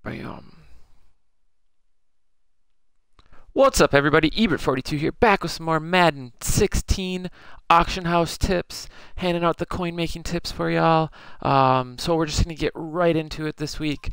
Bam. What's up, everybody? Ebert42 here, back with some more Madden 16 auction house tips, handing out the coin making tips for y'all. So we're just going to get right into it this week.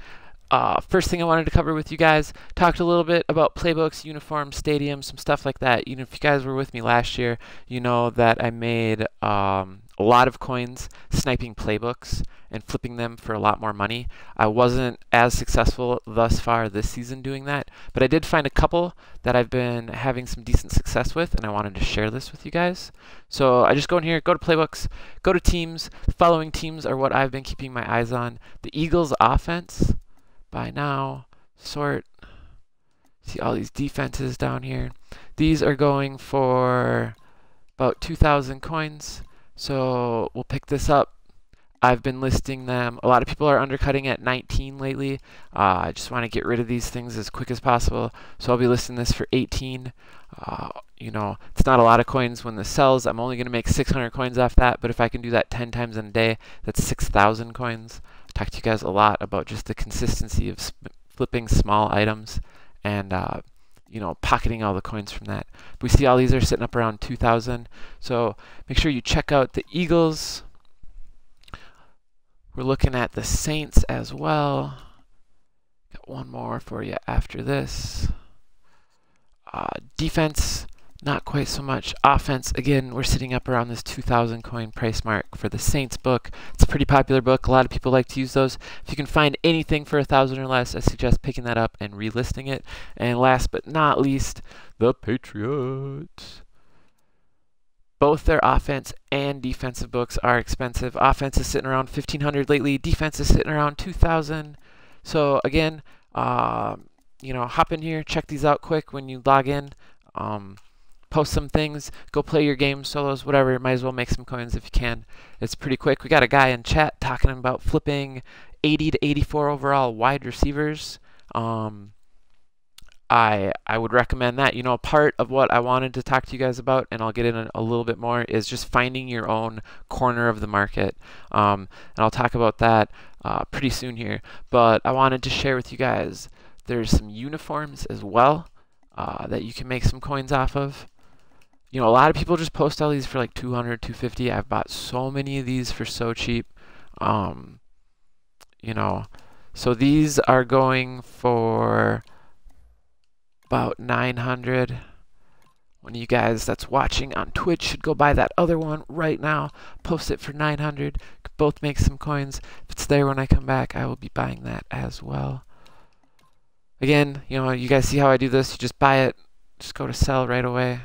First thing I wanted to cover with you guys, talked a little bit about playbooks, uniforms, stadiums, some stuff like that. You know, if you guys were with me last year, you know that I made a lot of coins sniping playbooks and flipping them for a lot more money. I wasn't as successful thus far this season doing that, but I did find a couple that I've been having some decent success with, and I wanted to share this with you guys. So I just go in here, go to playbooks, go to teams. The following teams are what I've been keeping my eyes on. The Eagles offense. By now, sort, see all these defenses down here. These are going for about 2,000 coins. So we'll pick this up. I've been listing them. A lot of people are undercutting at 19 lately. I just want to get rid of these things as quick as possible. So I'll be listing this for 18. You know, it's not a lot of coins when this sells. I'm only going to make 600 coins off that. But if I can do that 10 times in a day, that's 6,000 coins. Talk to you guys a lot about just the consistency of flipping small items and you know, pocketing all the coins from that. But we see all these are sitting up around 2,000. So make sure you check out the Eagles. We're looking at the Saints as well. Got one more for you after this. Defense, not quite so much. Offense, again, we're sitting up around this 2,000 coin price mark for the Saints book. It's a pretty popular book. A lot of people like to use those. If you can find anything for 1,000 or less, I suggest picking that up and relisting it. And last but not least, the Patriots. Both their offense and defensive books are expensive. Offense is sitting around 1,500 lately. Defense is sitting around 2,000. So again, you know, hop in here, check these out quick when you log in. Post some things, go play your games, solos, whatever. Might as well make some coins if you can. It's pretty quick. We got a guy in chat talking about flipping 80 to 84 overall wide receivers. I would recommend that. You know, part of what I wanted to talk to you guys about, and I'll get in a little bit more, is just finding your own corner of the market. And I'll talk about that pretty soon here. But I wanted to share with you guys, there's some uniforms as well that you can make some coins off of. You know, a lot of people just post all these for like 200, 250. I've bought so many of these for so cheap. You know, so these are going for about 900. One of you guys that's watching on Twitch should go buy that other one right now. Post it for 900. Could both make some coins. If it's there when I come back, I will be buying that as well. Again, you know, you guys see how I do this? You just buy it, just go to sell right away.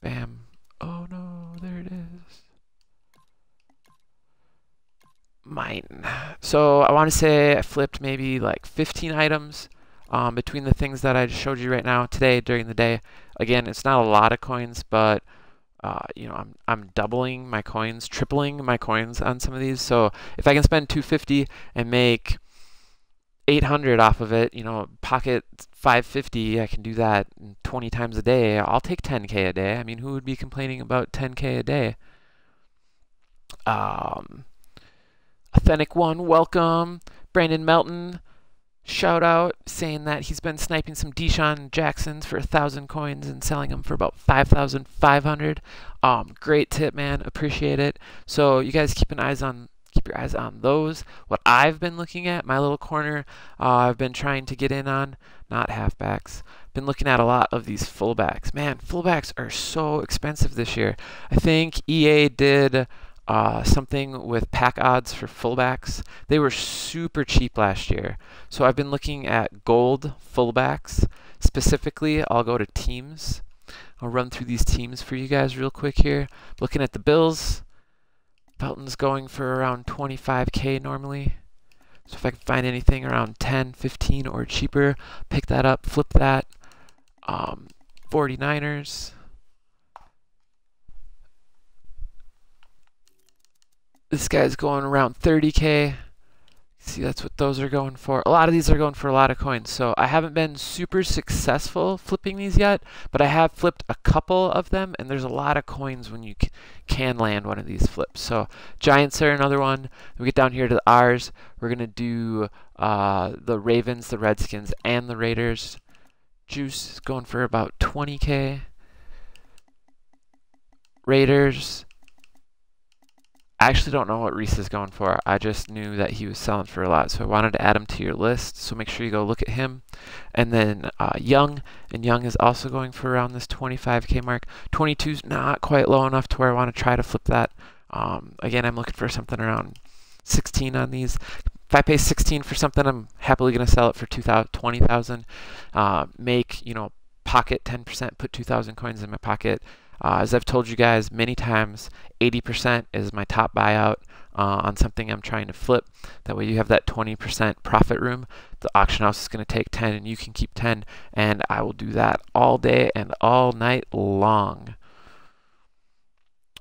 Bam. Oh no, there it is. Mine. So I want to say I flipped maybe like 15 items between the things that I just showed you right now today during the day. Again, it's not a lot of coins, but you know, I'm doubling my coins, tripling my coins on some of these. So if I can spend 250 and make 800 off of it, you know, pocket 550, I can do that 20 times a day. I'll take 10K a day. I mean, who would be complaining about 10K a day? Authentic One, welcome. Brandon Melton, shout out, saying that he's been sniping some Deshaun Jacksons for 1,000 coins and selling them for about 5,500. Great tip, man. Appreciate it. So you guys keep your eyes on those. What I've been looking at, my little corner, I've been trying to get in on, not halfbacks. Been looking at a lot of these fullbacks. Man, fullbacks are so expensive this year. I think EA did something with pack odds for fullbacks. They were super cheap last year. So I've been looking at gold fullbacks. Specifically, I'll go to teams. I'll run through these teams for you guys real quick here. Looking at the Bills. Felton's going for around 25K normally. So if I can find anything around 10, 15 or cheaper, pick that up, flip that. 49ers. This guy's going around 30K. See, that's what those are going for. A lot of these are going for a lot of coins. So I haven't been super successful flipping these yet, but I have flipped a couple of them, and there's a lot of coins when you can land one of these flips. So Giants are another one. We get down here to the R's. We're going to do the Ravens, the Redskins, and the Raiders. Juice is going for about 20K. Raiders. I actually don't know what Reese is going for. I just knew that he was selling for a lot, so I wanted to add him to your list. So make sure you go look at him. And then Young, and Young is also going for around this 25K mark. 22's not quite low enough to where I want to try to flip that. Again, I'm looking for something around 16 on these. If I pay 16 for something, I'm happily going to sell it for 20,000. Make, pocket 10%, put 2,000 coins in my pocket. As I've told you guys many times, 80% is my top buyout on something I'm trying to flip. That way you have that 20% profit room. The auction house is going to take 10 and you can keep 10, and I will do that all day and all night long.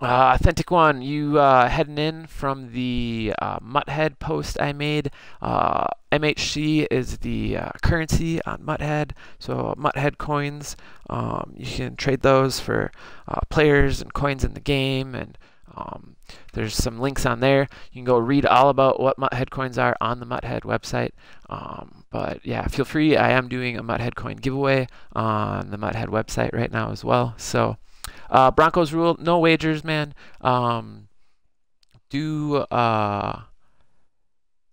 Authentic One, you heading in from the MUT post I made. MHC is the currency on MUT, so MUT coins. You can trade those for players and coins in the game, and there's some links on there. You can go read all about what MUT coins are on the MUT website. But yeah, feel free. I am doing a MUT coin giveaway on the MUT website right now as well. So. Broncos rule, no wagers, man.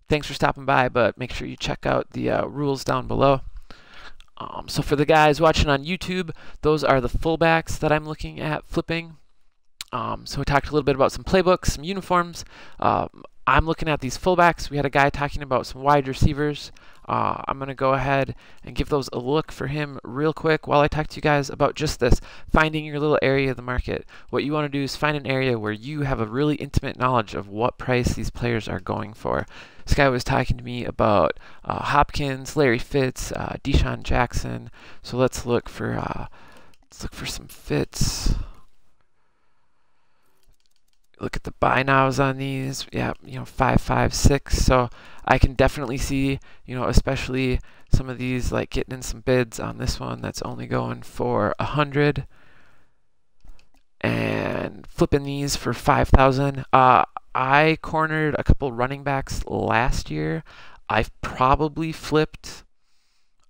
Thanks for stopping by, but make sure you check out the rules down below. So for the guys watching on YouTube, those are the fullbacks that I'm looking at flipping. So we talked a little bit about some playbooks, some uniforms. I'm looking at these fullbacks. We had a guy talking about some wide receivers. I'm going to go ahead and give those a look for him real quick while I talk to you guys about just this, finding your little area of the market. What you want to do is find an area where you have a really intimate knowledge of what price these players are going for. This guy was talking to me about Hopkins, Larry Fitz, Deshaun Jackson. So let's look for some Fitz. Look at the buy nows on these. Yeah, 5, 5, 6. So I can definitely see, especially some of these, like getting in some bids on this one that's only going for 100, and flipping these for 5,000. I cornered a couple running backs last year. I've probably flipped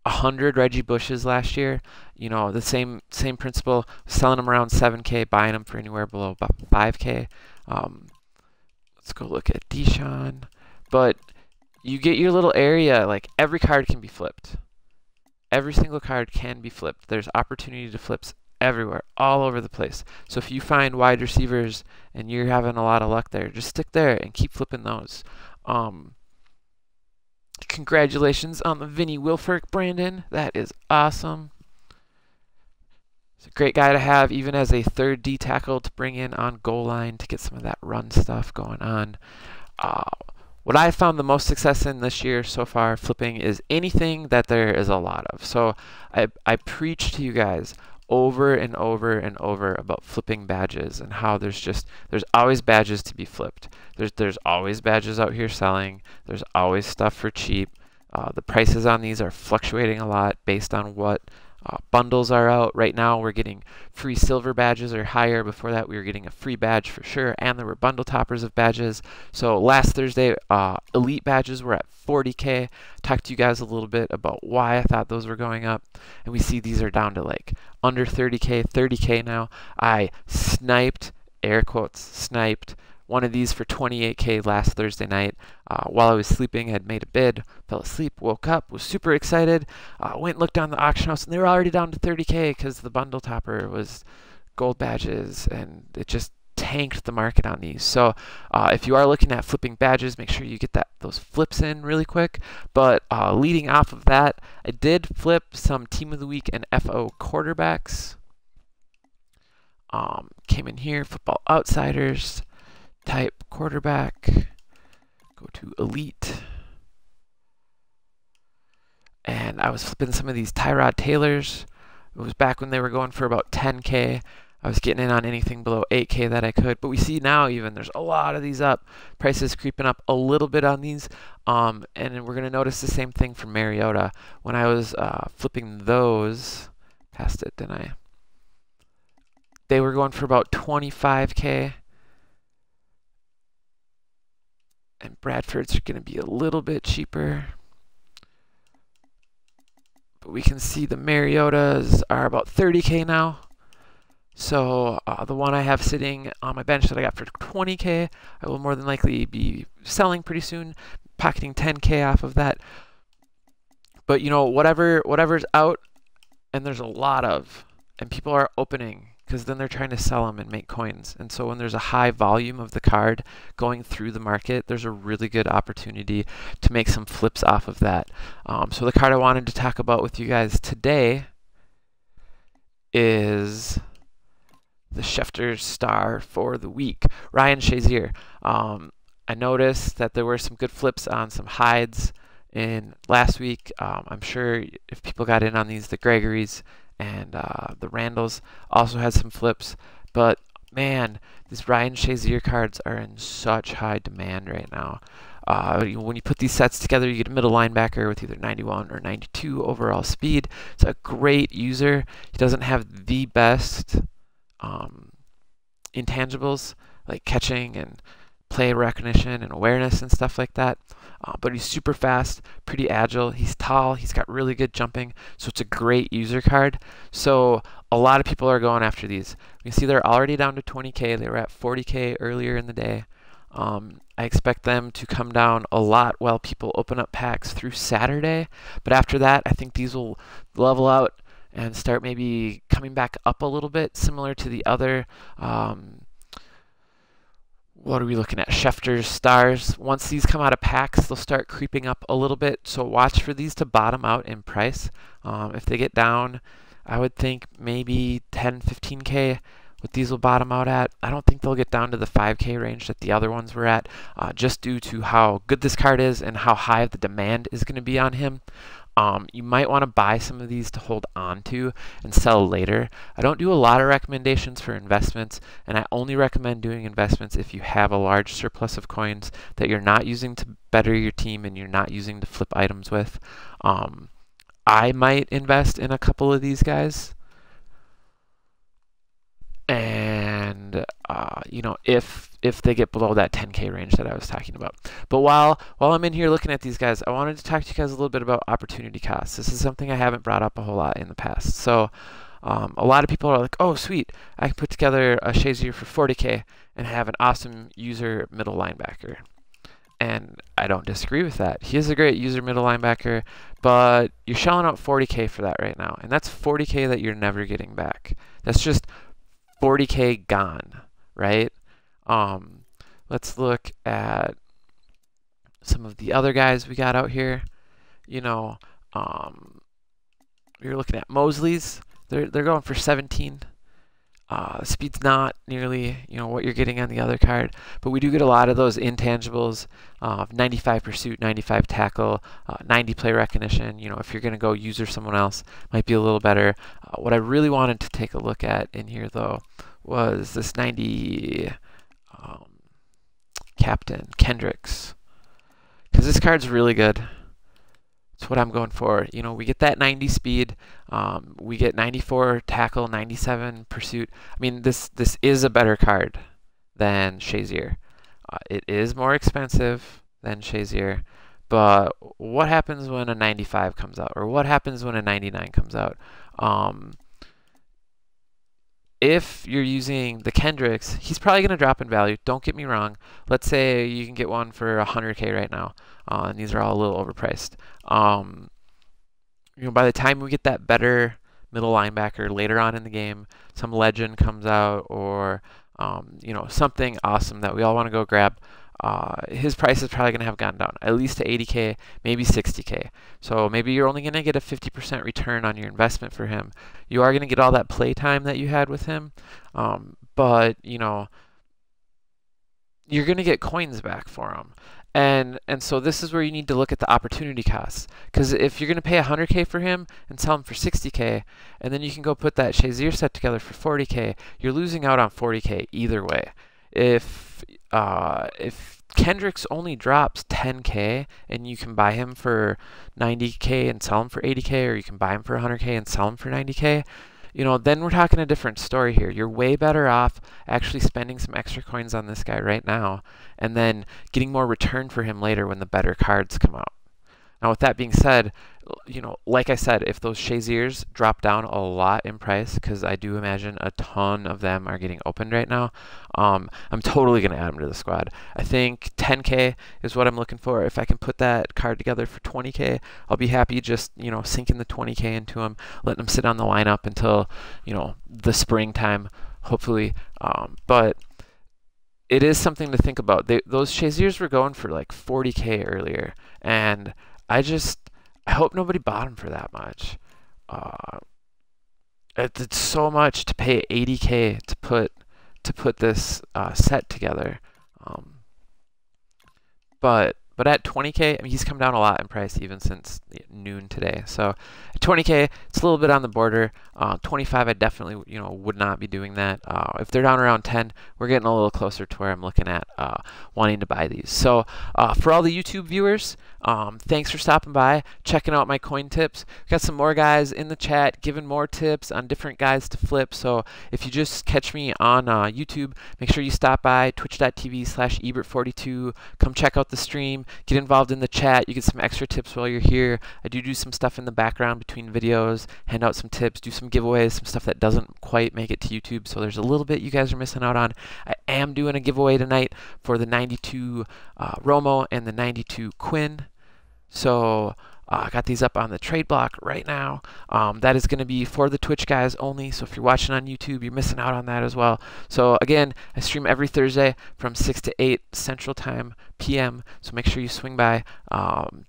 100 Reggie Bushes last year. The same principle, selling them around 7K, buying them for anywhere below about 5K. Let's go look at Deshaun. But you get your little area, like every card can be flipped. Every single card can be flipped. There's opportunity to flips everywhere, all over the place. So if you find wide receivers and you're having a lot of luck there, just stick there and keep flipping those. Congratulations on the Vinny Wilfork, Brandon. That is awesome. He's a great guy to have, even as a third D tackle, to bring in on goal line to get some of that run stuff going on. What I found the most success in this year so far flipping is anything that there is a lot of. So I preach to you guys over and over and over about flipping badges and how there's always badges to be flipped. There's always badges out here selling. There's always stuff for cheap. The prices on these are fluctuating a lot based on what bundles are out. Right now we're getting free silver badges or higher. Before that we were getting a free badge for sure, and there were bundle toppers of badges. So last Thursday elite badges were at 40K. Talked to you guys a little bit about why I thought those were going up, and we see these are down to like under 30K, 30K now. I sniped, air quotes, sniped one of these for 28K last Thursday night. While I was sleeping, I had made a bid, fell asleep, woke up, was super excited, went and looked on the auction house, and they were already down to 30K because the bundle topper was gold badges, and it just tanked the market on these. So if you are looking at flipping badges, make sure you get those flips in really quick. But leading off of that, I did flip some Team of the Week and FO quarterbacks. Came in here, Football Outsiders, type quarterback, go to elite, and I was flipping some of these Tyrod Taylors. It was back when they were going for about 10K. I was getting in on anything below 8K that I could, but we see now even there's a lot of these up. Prices creeping up a little bit on these, and we're going to notice the same thing for Mariota. When I was flipping those, passed it, didn't I? They were going for about 25K. And Bradford's are going to be a little bit cheaper. But we can see the Mariotas are about 30K now. So the one I have sitting on my bench that I got for 20K, I will more than likely be selling pretty soon, pocketing 10K off of that. But you know, whatever's out, and there's a lot of, and people are opening, because then they're trying to sell them and make coins. And so when there's a high volume of the card going through the market, there's a really good opportunity to make some flips off of that. So the card I wanted to talk about with you guys today is the Schefter star for the week, Ryan Shazier. I noticed that there were some good flips on some hides in last week. I'm sure if people got in on these, the Gregories and the Randalls also had some flips. But man, these Ryan Shazier cards are in such high demand right now. When you put these sets together, you get a middle linebacker with either 91 or 92 overall speed. It's a great user. He doesn't have the best intangibles like catching and play recognition and awareness and stuff like that, but he's super fast, pretty agile, he's tall, he's got really good jumping, so it's a great user card. So a lot of people are going after these. You can see they're already down to 20K. They were at 40K earlier in the day. I expect them to come down a lot while people open up packs through Saturday, but after that I think these will level out and start maybe coming back up a little bit, similar to the other, what are we looking at, Schefter's stars. Once these come out of packs, they'll start creeping up a little bit, so watch for these to bottom out in price. If they get down, I would think maybe 10, 15K, what these will bottom out at. I don't think they'll get down to the 5K range that the other ones were at, just due to how good this card is and how high the demand is going to be on him. You might want to buy some of these to hold on to and sell later. I don't do a lot of recommendations for investments, and I only recommend doing investments if you have a large surplus of coins that you're not using to better your team and you're not using to flip items with. I might invest in a couple of these guys, and you know, if they get below that 10K range that I was talking about. But while I'm in here looking at these guys, I wanted to talk to you guys a little bit about opportunity costs. This is something I haven't brought up a whole lot in the past. So a lot of people are like, oh sweet, I can put together a Shazier for 40K and have an awesome user middle linebacker. And I don't disagree with that. He is a great user middle linebacker, but you're shelling out 40K for that right now. And that's 40K that you're never getting back. That's just 40K gone, right? Let's look at some of the other guys we got out here. You know, we were looking at Mosley's. They're going for 17. Speed's not nearly, you know, what you're getting on the other card, but we do get a lot of those intangibles, 95 pursuit, 95 tackle, 90 play recognition. You know, if you're going to go user someone else, might be a little better. What I really wanted to take a look at in here, though, was this 90 Captain Kendricks, because this card's really good. It's what I'm going for. You know, we get that 90 speed, we get 94 tackle, 97 pursuit. I mean, this is a better card than Shazier. It is more expensive than Shazier, but what happens when a 95 comes out, or what happens when a 99 comes out? If you're using the Kendricks, he's probably going to drop in value. Don't get me wrong. Let's say you can get one for 100K right now, and these are all a little overpriced. You know, by the time we get that better middle linebacker later on in the game, some legend comes out, or you know, something awesome that we all want to go grab, his price is probably going to have gone down at least to 80K, maybe 60K. So maybe you're only going to get a 50% return on your investment for him. You are going to get all that play time that you had with him, but you know, you're going to get coins back for him. And so this is where you need to look at the opportunity costs. Because if you're going to pay 100K for him and sell him for 60K, and then you can go put that Shazier set together for 40K, you're losing out on 40K either way. If Kendricks only drops 10K and you can buy him for 90K and sell him for 80K, or you can buy him for 100K and sell him for 90K, you know, then we're talking a different story here. You're way better off actually spending some extra coins on this guy right now and then getting more return for him later when the better cards come out. Now, with that being said, you know, like I said, if those Shaziers drop down a lot in price, because I do imagine a ton of them are getting opened right now, I'm totally going to add them to the squad. I think 10K is what I'm looking for. If I can put that card together for 20K, I'll be happy just, you know, sinking the 20K into them, letting them sit on the lineup until, you know, the springtime, hopefully. But it is something to think about. Those Shaziers were going for like 40K earlier, and I hope nobody bought them for that much. It's so much to pay 80K to put this set together. But at 20K, I mean, he's come down a lot in price even since noon today. So at 20K, it's a little bit on the border. 25, I definitely, you know, would not be doing that. If they're down around 10, we're getting a little closer to where I'm looking at wanting to buy these. So for all the YouTube viewers, thanks for stopping by, checking out my coin tips. We've got some more guys in the chat giving more tips on different guys to flip. So if you just catch me on YouTube, make sure you stop by twitch.tv/ebert42. Come check out the stream. Get involved in the chat. You get some extra tips while you're here. I do some stuff in the background between videos, hand out some tips, do some giveaways, some stuff that doesn't quite make it to YouTube. So there's a little bit you guys are missing out on. I am doing a giveaway tonight for the 92 Romo and the 92 Quinn. So I got these up on the trade block right now. That is going to be for the Twitch guys only. So if you're watching on YouTube, you're missing out on that as well. So again, I stream every Thursday from 6 to 8 Central Time PM. So make sure you swing by,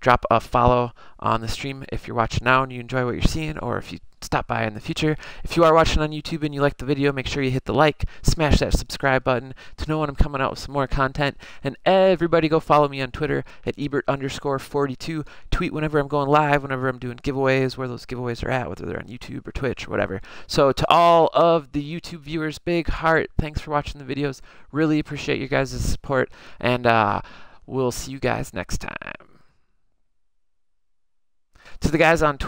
drop a follow on the stream if you're watching now and you enjoy what you're seeing, or if you stop by in the future. If you are watching on YouTube and you like the video, make sure you hit the like, smash that subscribe button to know when I'm coming out with some more content. And everybody go follow me on Twitter at Ebert_42. Tweet whenever I'm going live, whenever I'm doing giveaways, where those giveaways are at, whether they're on YouTube or Twitch or whatever. So to all of the YouTube viewers, big heart, thanks for watching the videos. Really appreciate you guys' support, and we'll see you guys next time. To the guys on Twitch,